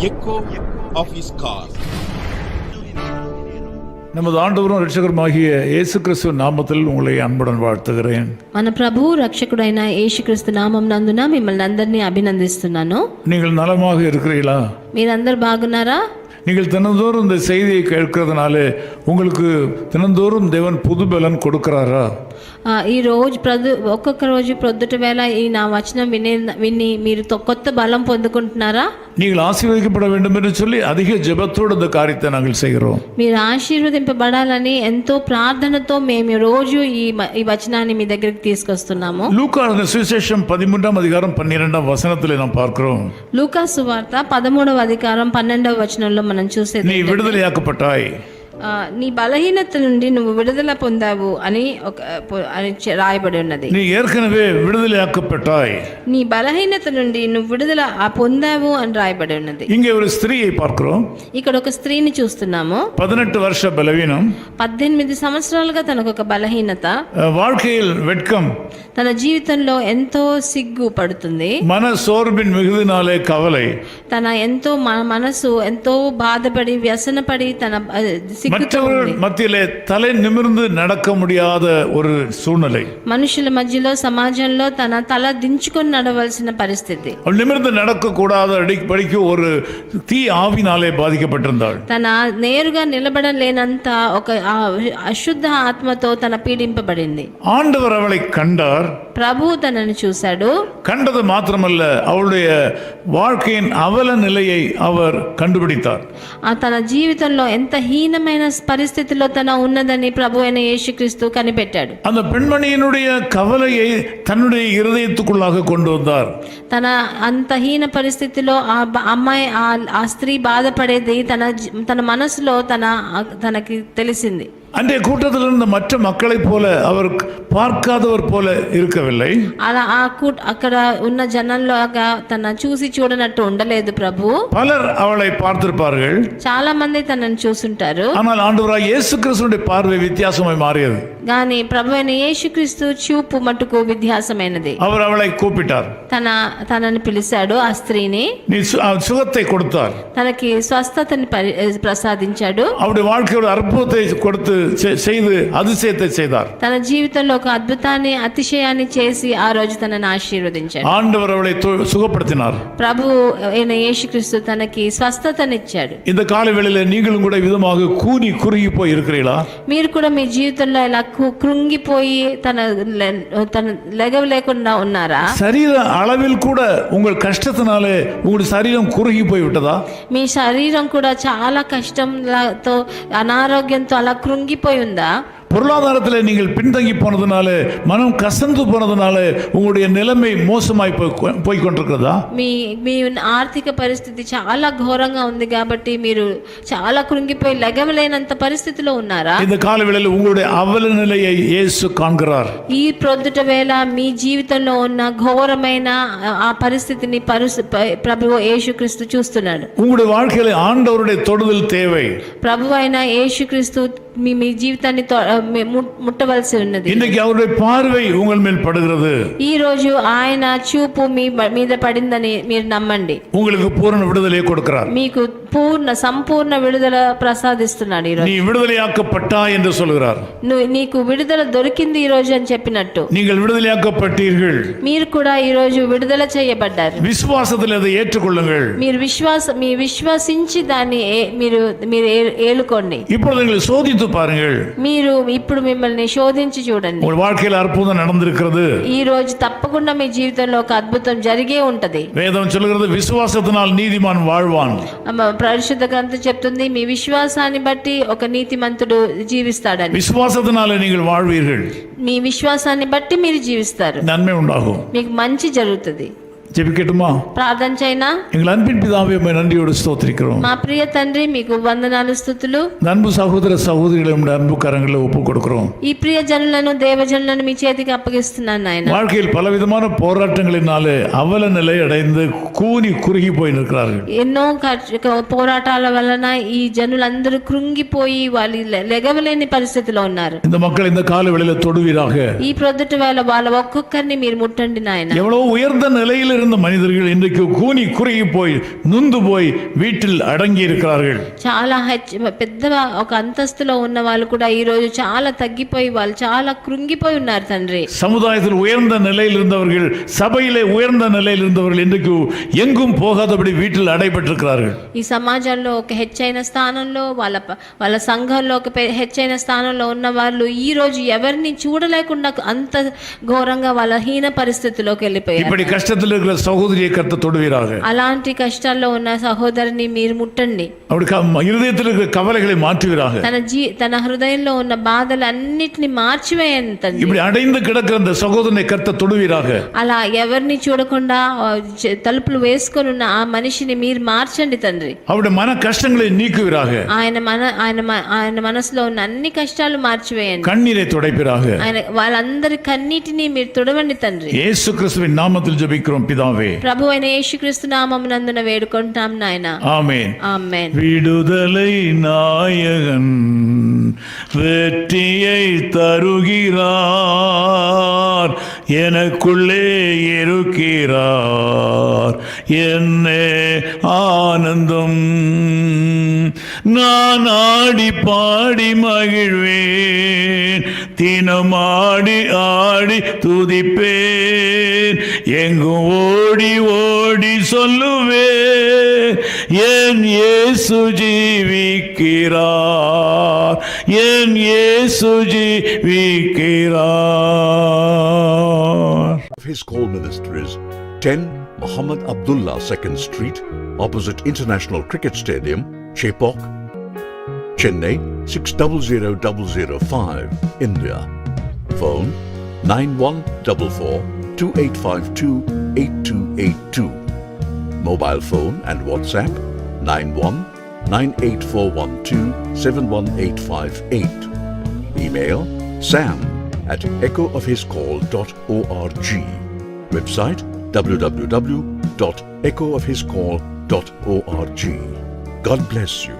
echo of his call. நமது ஆண்டவரும் ரட்சகருமாகிய இயேசு கிறிஸ்து நாமத்தில் உங்களை அன்புடன் வாழ்த்துகிறேன். మన ప్రభువు రక్షకుడైన యేసుక్రీస్తు నామం నందున మిమ్మల్ని అందరినీ అభినందిస్తున్నాను. நீங்கள் నలமாக இருக்கிறீர்களா? మీరందరూ బాగున్నారా? நீங்கள் தினந்தோறும் இந்த செய்தியை கேட்கறதுனால உங்களுக்கு தினந்தோறும் தேவன் புது பலன் கொடுக்கிறாரா? ఈ రోజు ఒక్కొక్క రోజు ప్రొద్దుట వేళ ఈ నా వచనం విని మీరు కొత్త బలం పొందుకుంటున్నారా? நீங்கள் ఆశీర్వదింపబడ வேண்டும் என்று சொல்லி அதிக ஜெபத்தோடு இந்த காரியத்தை நாங்கள் செய்கிறோம். మీరు ఆశీర్వదింపబడాలని ఎంతో ప్రార్థనతో మేము రోజు ఈ వచనాన్ని మీ దగ్గరికి తీసుకొస్తున్నాము. லூக்கா சுவிசேஷம் 13ஆம் அதிகாரம் 12ஆம் வசனத்தில் நாம் பார்க்கிறோம். లూకా సువార్త 13వ అధికారం 12వ వచనంలో మనం చూసేది நீ விடுதலையாக்கப்பட்டாய், నీ బలహీనత నుండి నువ్వు విడుదల పొందావు అని రాయబడి ఉన్నది. நீ ஏற்கனவே விடுதலையாக்கப்பட்டாய், నీ బలహీనత నుండి నువ్వు విడుదల పొందావు అని రాయబడి ఉన్నది. இங்கே ஒரு ஸ்திரீயை பார்க்கிறோம். ఇక్కడ ఒక స్త్రీని చూస్తున్నాము. 18 வருஷ பலவீனம், 18 సంవత్సరాలుగా తనకు ఒక బలహీనత, வாழ்க்கையில் வெட்கம், తన జీవితంలో ఎంతో సిగ్గు పడుతుంది, மன சோர்வின் மிகுதினாலே கவலை, తన ఎంతో మనసు ఎంతో బాధపడి వ్యసనపడి తన மற்றவர்கள் மத்தியிலே தலை நிமிர்ந்து நடக்க முடியாத ஒரு சூழ்நிலை, మనుషుల మధ్యలో సమాజంలో తన తల దించుకొని నడవలసిన పరిస్థితి, நிமிர்ந்து நடக்க கூடாத அடிப்படைக்கு ஒரு தீ ஆவினாலே பாதிக்கப்பட்டிருந்தாள். తన నేరుగా నిలబడలేనంత ఒక అశుద్ధ ఆత్మతో తన పీడింపబడింది. ஆண்டவர் அவளை கண்டார். ప్రభు తనను చూశాడు. கண்டது மாத்திரமல்ல, அவளுடைய வாழ்க்கையின் அவல நிலையை அவர் கண்டுபிடித்தார். తన జీవితంలో ఎంత హీనమైన పరిస్థితిలో తన ఉన్నదని ప్రభు అయిన యేసుక్రీస్తు కనిపెట్టాడు. அந்த பெண்மணியினுடைய கவலையை தன்னுடைய இருதயத்துக்குள்ளாக கொண்டு வந்தார். తన అంత హీన పరిస్థితిలో ఆ అమ్మాయి ఆ స్త్రీ బాధపడేది తన మనసులో తనకి తెలిసింది. அன்றைய கூட்டத்தில் இருந்த மற்ற மக்களைப் போல அவர் பார்க்காதவர் போல இருக்கவில்லை. అలా అక్కడ ఉన్న జనంలోగా తన చూసి చూడనట్టు ఉండలేదు ప్రభు. பலர் அவளை பார்த்திருப்பார்கள், చాలా మంది తనను చూసుంటారు. ஆனால் ஆண்டவராகிய இயேசு கிறிஸ்துவின் பார்வை வித்தியாசமாய் மாறியது. కానీ ప్రభు అయిన యేసుక్రీస్తు చూపు మట్టుకు వ్యత్యాసమైనది. அவர் அவளை கூப்பிட்டார், తనని పిలిచాడు. ఆ స్త్రీని நீ சுகத்தை கொடுத்தார், తనకి స్వస్థతని ప్రసాదించాడు. அவருடைய வாழ்க்கையோட அற்புதத்தை கொடுத்து செய்து அதிசயத்தை செய்தார். తన జీవితంలో ఒక అద్భుతాన్ని అతిశయాన్ని చేసి ఆ రోజు తనని ఆశీర్వదించాడు. ஆண்டவர் அவளை சுகப்படுத்தினார். ప్రభు అయిన యేసుక్రీస్తు తనకి స్వస్థతనిచ్చాడు. இந்த காலை வேளையில நீங்களும் கூட விதமாக கூனி குறுகி போய் இருக்கிறீர்களா? మీరు కూడా మీ జీవితంలో ఇలా కృంగిపోయి తన లెగవలేకుండా ఉన్నారా? శరీర அளவில் கூட உங்கள் கஷ்டத்தினாலே உங்களுடைய சரீரம் குறுகி போய் விட்டதா? మీ శరీరం కూడా చాలా కష్టంతో అనారోగ్యంతో అలా కృంగిపోయి ఉందా? பொருளாதாரத்தில் நீங்கள் பின்தங்கி போனதுனால, மனம் கசந்து போனதுனால உங்களுடைய நிலைமை மோசமாய் போய் கொண்டிருக்கிறதா? మీ ఆర్థిక పరిస్థితి చాలా ఘోరంగా ఉంది కాబట్టి మీరు చాలా కృంగిపోయి లెగవలేనంత పరిస్థితిలో ఉన్నారా? இந்த கால வேளையில் உங்களுடைய அவல நிலையை இயேசு காண்கிறார். ఈ ప్రొద్దుట వేళ మీ జీవితంలో ఉన్న ఘోరమైన ఆ పరిస్థితిని ప్రభువు యేసుక్రీస్తు చూస్తున్నాడు. உங்களுடைய வாழ்க்கையில ஆண்டவருடைய தொடுதல் தேவை. ప్రభు అయిన యేసుక్రీస్తు మీ జీవితాన్ని ముట్టవలసి ఉన్నది. இன்னைக்கு அவருடைய பார்வை உங்கள் மேல் படுகிறது. ఈ రోజు ఆయన చూపు మీ మీద పడిందని మీరు నమ్మండి. உங்களுக்கு பூரண விடுதலை கொடுக்கிறார். మీకు సంపూర్ణ విడుదల ప్రసాదిస్తున్నాడు. ఈ రోజు நீ விடுதலையாக்கப்பட்டாய் என்று சொல்கிறார். నీకు విడుదల దొరికింది ఈ రోజు అని చెప్పినట్టు நீங்கள் விடுதலையாக்கப்பட்டீர்கள். మీరు కూడా ఈ రోజు విడుదల చేయబడ్డారు. విశ్వాసத்தில் அதை ஏற்றுக்கொள்ளுங்கள். మీరు విశ్వసించి దాన్ని మీరు ఏలుకోండి. இப்பொழுது நீங்கள் சோதித்து பாருங்கள். మీరు ఇప్పుడు మిమ్మల్ని శోధించి చూడండి. உங்கள் வாழ்க்கையில் அற்புதம் நடந்திருக்கிறது. ఈ రోజు తప్పకుండా మీ జీవితంలో ఒక అద్భుతం జరిగే ఉంటది. வேதம் சொல்கிறது, விசுவாசத்தினால் நீதிமான் வாழ்வான். పరిశుద్ధ గ్రంథం చెప్తుంది, మీ విశ్వాసాన్ని బట్టి ఒక నీతిమంతుడు జీవిస్తాడని. விசுவாசத்தினாலே நீங்கள் வாழ்வீர்கள். మీ విశ్వాసాన్ని బట్టి మీరు జీవిస్తారు. நன்மை உண்டாகும். మీకు మంచి జరుగుతుంది. ஜெபிக்கட்டுமா? ప్రార్థన చేయనా? எங்கள் அன்பின் பிதாவே, உம்மை நன்றியோடு ஸ்தோத்திரிக்கிறோம். మా ప్రియ తండ్రి, మీకు వందనాలు స్తుతులు. அன்பு சகோதர சகோதரிகளை உம்முடைய அன்பு கரங்களில் ஒப்புக் கொடுக்கிறோம். ఈ ప్రియ జనులను దేవజనులను మీ చేతికి అప్పగిస్తున్నాను నాయన. வாழ்க்கையில் பலவிதமான போராட்டங்களினாலே அவல நிலை அடைந்து கூனி குறுகி போய் நிற்கிறார்கள். ఎన్నో పోరాటాల వలన ఈ జనులందరూ కృంగిపోయి వాళ్ళు లెగవలేని పరిస్థితిలో ఉన్నారు. இந்த மக்கள் இந்த கால வேளையில தொடுவீராக. ఈ ప్రొద్దుట వేళ వాళ్ళ ఒక్కొక్కరిని మీరు ముట్టండి నాయన. எவ்வளவு உயர்ந்த நிலையில் இருந்த மனிதர்கள் இன்றைக்கு கூனி குறுகி போய் நொந்து போய் வீட்டில் அடங்கி இருக்கிறார்கள். చాలా పెద్ద ఒక అంతస్తులో ఉన్న వాళ్ళు కూడా ఈ రోజు చాలా తగ్గిపోయి వాళ్ళు చాలా కృంగిపోయి ఉన్నారు తండ్రి. சமுதாயத்தில் உயர்ந்த நிலையில் இருந்தவர்கள், சபையிலே உயர்ந்த நிலையில் இருந்தவர்கள் இன்றைக்கு எங்கும் போகாதபடி வீட்டில் அடைபட்டிருக்கிறார்கள். ఈ సమాజంలో ఒక హెచ్చైన స్థానంలో వాళ్ళ సంఘంలో ఒక హెచ్చైన స్థానంలో ఉన్న వాళ్ళు ఈ రోజు ఎవరిని చూడలేకుండా అంత ఘోరంగా వాళ్ళ హీన పరిస్థితిలోకి వెళ్ళిపోయారు. இப்படி கஷ்டத்தில் இருக்கிற சகோதரியை கர்த்தர் தொடுவீராக. అలాంటి కష్టాల్లో ఉన్న సహోదరిని మీరు ముట్టండి. அப்படி இருதயத்தில் இருக்கிற கவலைகளை மாற்றுவீராக. తన హృదయంలో ఉన్న బాధలన్నిటిని మార్చివేయండి తండ్రి. இப்படி அடைந்து கிடக்கிற அந்த சகோதரனை கர்த்தர் தொடுவீராக. అలా ఎవరిని చూడకుండా తలుపులు వేసుకొని ఉన్న ఆ మనిషిని మీరు మార్చండి తండ్రి. அவருடைய மன கஷ்டங்களை நீக்குவீராக. ఆయన మనసులో ఉన్న అన్ని కష్టాలు మార్చివేయండి. கண்ணீரை துடைப்பீராக. వాళ్ళందరి కన్నీటిని మీరు తుడవండి తండ్రి. இயேசு கிறிஸ்துவின் நாமத்தில் ஜெபிக்கிறோம் பிதாவே. ప్రభు అయిన యేసుక్రీస్తు నామమునందున వేడుకుంటాం నాయనా. ஆமென். ఆమేన్. விடுதலை நாயகன் வெற்றியை தருகிறார், எனக்குள்ளே இருக்கிறார், என்னே ஆனந்தம். நான் ஆடி பாடி மகிழ்வேன், தினமாடி ஆடி துதிப்பேன், எங்கும் ஓடி ஓடி சொல்லுவேன், என் இயேசு ஜீவிக்கிறார், என் இயேசு ஜீவிக்கிறார். His call ministries 10 Muhammad Abdullah 2nd Street, opposite International Cricket Stadium, Chepauk, Chennai 600005, India. Phone 914428528282. Mobile phone and WhatsApp 919841271858. Email sam@echoofhiscall.org. Website www.echoofhiscall.org. God bless you.